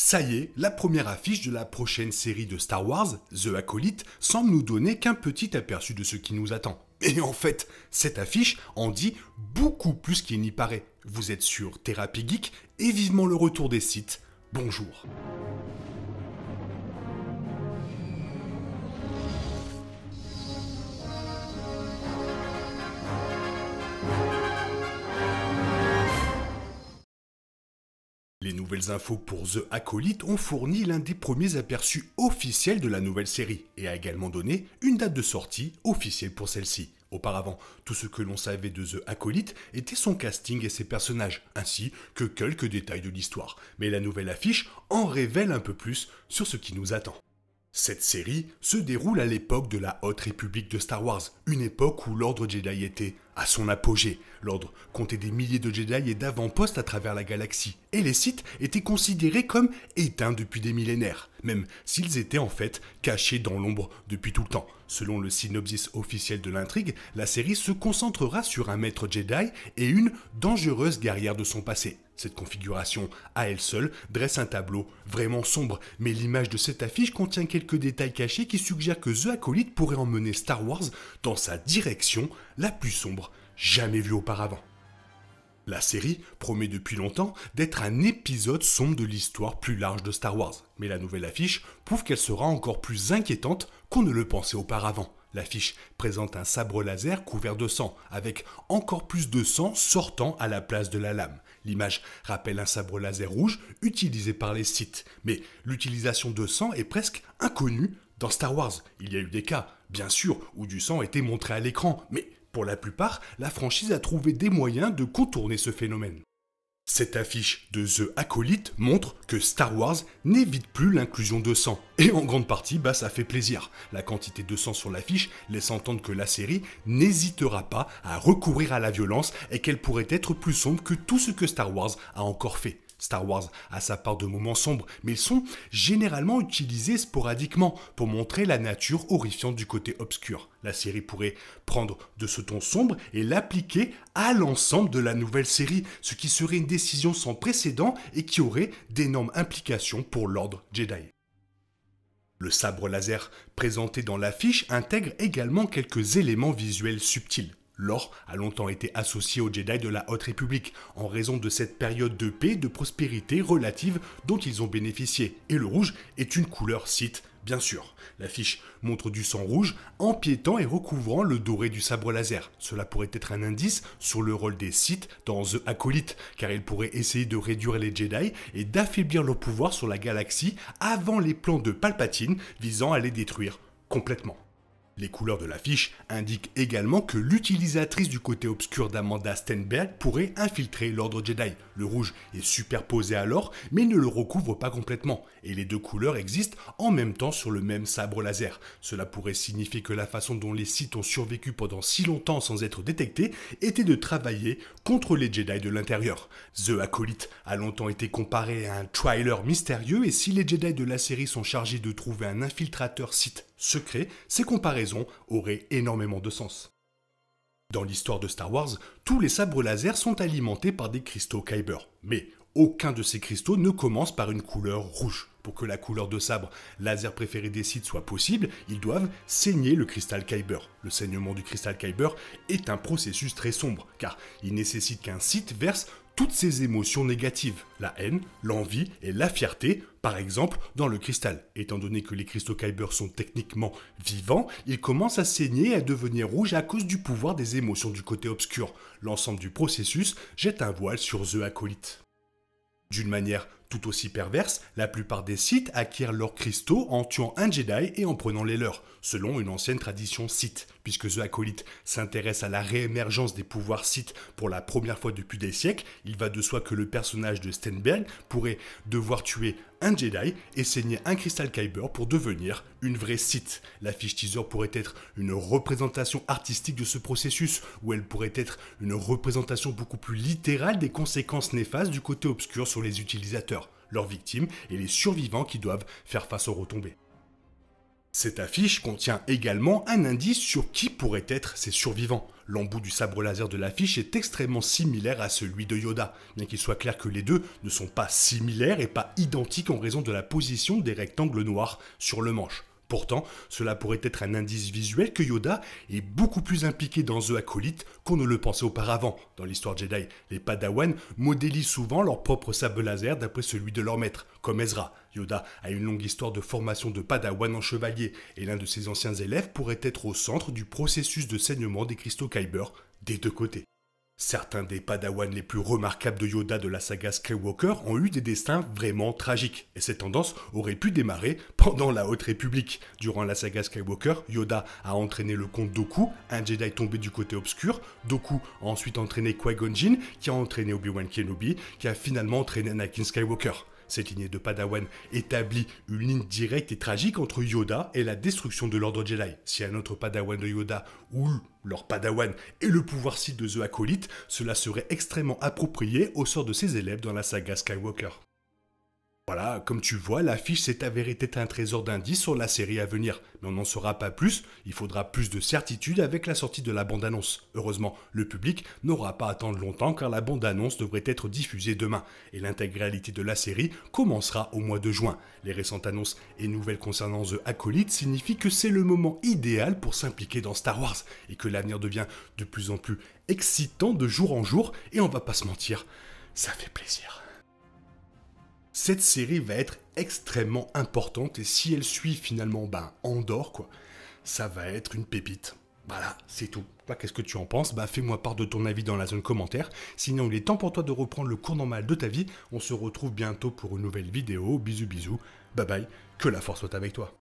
Ça y est, la première affiche de la prochaine série de Star Wars, The Acolyte, semble nous donner qu'un petit aperçu de ce qui nous attend. Et en fait, cette affiche en dit beaucoup plus qu'il n'y paraît. Vous êtes sur Thérapie Geek et vivement le retour des Sith. Bonjour. Les nouvelles infos pour The Acolyte ont fourni l'un des premiers aperçus officiels de la nouvelle série et a également donné une date de sortie officielle pour celle-ci. Auparavant, tout ce que l'on savait de The Acolyte était son casting et ses personnages, ainsi que quelques détails de l'histoire. Mais la nouvelle affiche en révèle un peu plus sur ce qui nous attend. Cette série se déroule à l'époque de la Haute République de Star Wars, une époque où l'Ordre Jedi était à son apogée. L'Ordre comptait des milliers de Jedi et d'avant-postes à travers la galaxie, et les Sith étaient considérés comme éteints depuis des millénaires, même s'ils étaient en fait cachés dans l'ombre depuis tout le temps. Selon le synopsis officiel de l'intrigue, la série se concentrera sur un maître Jedi et une dangereuse guerrière de son passé. Cette configuration, à elle seule, dresse un tableau vraiment sombre, mais l'image de cette affiche contient quelques détails cachés qui suggèrent que The Acolyte pourrait emmener Star Wars dans sa direction la plus sombre jamais vue auparavant. La série promet depuis longtemps d'être un épisode sombre de l'histoire plus large de Star Wars, mais la nouvelle affiche prouve qu'elle sera encore plus inquiétante qu'on ne le pensait auparavant. L'affiche présente un sabre laser couvert de sang, avec encore plus de sang sortant à la place de la lame. L'image rappelle un sabre laser rouge utilisé par les Sith, mais l'utilisation de sang est presque inconnue dans Star Wars. Il y a eu des cas, bien sûr, où du sang était montré à l'écran, mais pour la plupart, la franchise a trouvé des moyens de contourner ce phénomène. Cette affiche de The Acolyte montre que Star Wars n'évite plus l'inclusion de sang. Et en grande partie, ça fait plaisir. La quantité de sang sur l'affiche laisse entendre que la série n'hésitera pas à recourir à la violence et qu'elle pourrait être plus sombre que tout ce que Star Wars a encore fait. Star Wars a sa part de moments sombres, mais ils sont généralement utilisés sporadiquement pour montrer la nature horrifiante du côté obscur. La série pourrait prendre de ce ton sombre et l'appliquer à l'ensemble de la nouvelle série, ce qui serait une décision sans précédent et qui aurait d'énormes implications pour l'ordre Jedi. Le sabre laser présenté dans l'affiche intègre également quelques éléments visuels subtils. L'or a longtemps été associé aux Jedi de la Haute République, en raison de cette période de paix et de prospérité relative dont ils ont bénéficié. Et le rouge est une couleur Sith, bien sûr. L'affiche montre du sang rouge empiétant et recouvrant le doré du sabre laser. Cela pourrait être un indice sur le rôle des Sith dans The Acolyte, car ils pourraient essayer de réduire les Jedi et d'affaiblir leur pouvoir sur la galaxie avant les plans de Palpatine visant à les détruire complètement. Les couleurs de l'affiche indiquent également que l'utilisatrice du côté obscur d'Amanda Stenberg pourrait infiltrer l'ordre Jedi. Le rouge est superposé à l'or, mais ne le recouvre pas complètement. Et les deux couleurs existent en même temps sur le même sabre laser. Cela pourrait signifier que la façon dont les Sith ont survécu pendant si longtemps sans être détectés était de travailler contre les Jedi de l'intérieur. The Acolyte a longtemps été comparé à un trailer mystérieux, et si les Jedi de la série sont chargés de trouver un infiltrateur Sith secret, ces comparaisons auraient énormément de sens. Dans l'histoire de Star Wars, tous les sabres laser sont alimentés par des cristaux Kyber, mais aucun de ces cristaux ne commence par une couleur rouge. Pour que la couleur de sabre laser préférée des Sith soit possible, ils doivent saigner le cristal Kyber. Le saignement du cristal Kyber est un processus très sombre, car il nécessite qu'un Sith verse toutes ses émotions négatives, la haine, l'envie et la fierté, par exemple, dans le cristal. Étant donné que les cristaux Kyber sont techniquement vivants, ils commencent à saigner et à devenir rouges à cause du pouvoir des émotions du côté obscur. L'ensemble du processus jette un voile sur The Acolyte. D'une manière tout aussi perverse, la plupart des Sith acquièrent leurs cristaux en tuant un Jedi et en prenant les leurs, selon une ancienne tradition Sith. Puisque The Acolyte s'intéresse à la réémergence des pouvoirs Sith pour la première fois depuis des siècles, il va de soi que le personnage de Stenberg pourrait devoir tuer un Jedi et saigner un cristal Kyber pour devenir une vraie Sith. L'affiche teaser pourrait être une représentation artistique de ce processus, ou elle pourrait être une représentation beaucoup plus littérale des conséquences néfastes du côté obscur sur les utilisateurs, leurs victimes et les survivants qui doivent faire face aux retombées. Cette affiche contient également un indice sur qui pourraient être ses survivants. L'embout du sabre laser de l'affiche est extrêmement similaire à celui de Yoda, bien qu'il soit clair que les deux ne sont pas similaires et pas identiques en raison de la position des rectangles noirs sur le manche. Pourtant, cela pourrait être un indice visuel que Yoda est beaucoup plus impliqué dans The Acolyte qu'on ne le pensait auparavant. Dans l'histoire Jedi, les Padawan modélisent souvent leur propre sabre laser d'après celui de leur maître, comme Ezra. Yoda a une longue histoire de formation de Padawan en chevalier, et l'un de ses anciens élèves pourrait être au centre du processus de saignement des cristaux Kyber des deux côtés. Certains des Padawan les plus remarquables de Yoda de la saga Skywalker ont eu des destins vraiment tragiques, et cette tendance aurait pu démarrer pendant la Haute République. Durant la saga Skywalker, Yoda a entraîné le comte Dooku, un Jedi tombé du côté obscur. Dooku a ensuite entraîné Qui-Gon Jinn, qui a entraîné Obi-Wan Kenobi, qui a finalement entraîné Anakin Skywalker. Cette lignée de Padawan établit une ligne directe et tragique entre Yoda et la destruction de l'ordre Jedi. Si un autre Padawan de Yoda ou leur Padawan est le pouvoir Sith de The Acolyte, cela serait extrêmement approprié au sort de ses élèves dans la saga Skywalker. Voilà, comme tu vois, l'affiche s'est avérée être un trésor d'indices sur la série à venir. Mais on n'en saura pas plus, il faudra plus de certitude avec la sortie de la bande-annonce. Heureusement, le public n'aura pas à attendre longtemps car la bande-annonce devrait être diffusée demain. Et l'intégralité de la série commencera au mois de juin. Les récentes annonces et nouvelles concernant The Acolyte signifient que c'est le moment idéal pour s'impliquer dans Star Wars et que l'avenir devient de plus en plus excitant de jour en jour. Et on va pas se mentir, ça fait plaisir. Cette série va être extrêmement importante et si elle suit finalement Andor, ça va être une pépite. Voilà, c'est tout. Toi, qu'est-ce que tu en penses? Fais-moi part de ton avis dans la zone commentaire. Sinon, il est temps pour toi de reprendre le cours normal de ta vie. On se retrouve bientôt pour une nouvelle vidéo. Bisous, bisous. Bye bye. Que la force soit avec toi.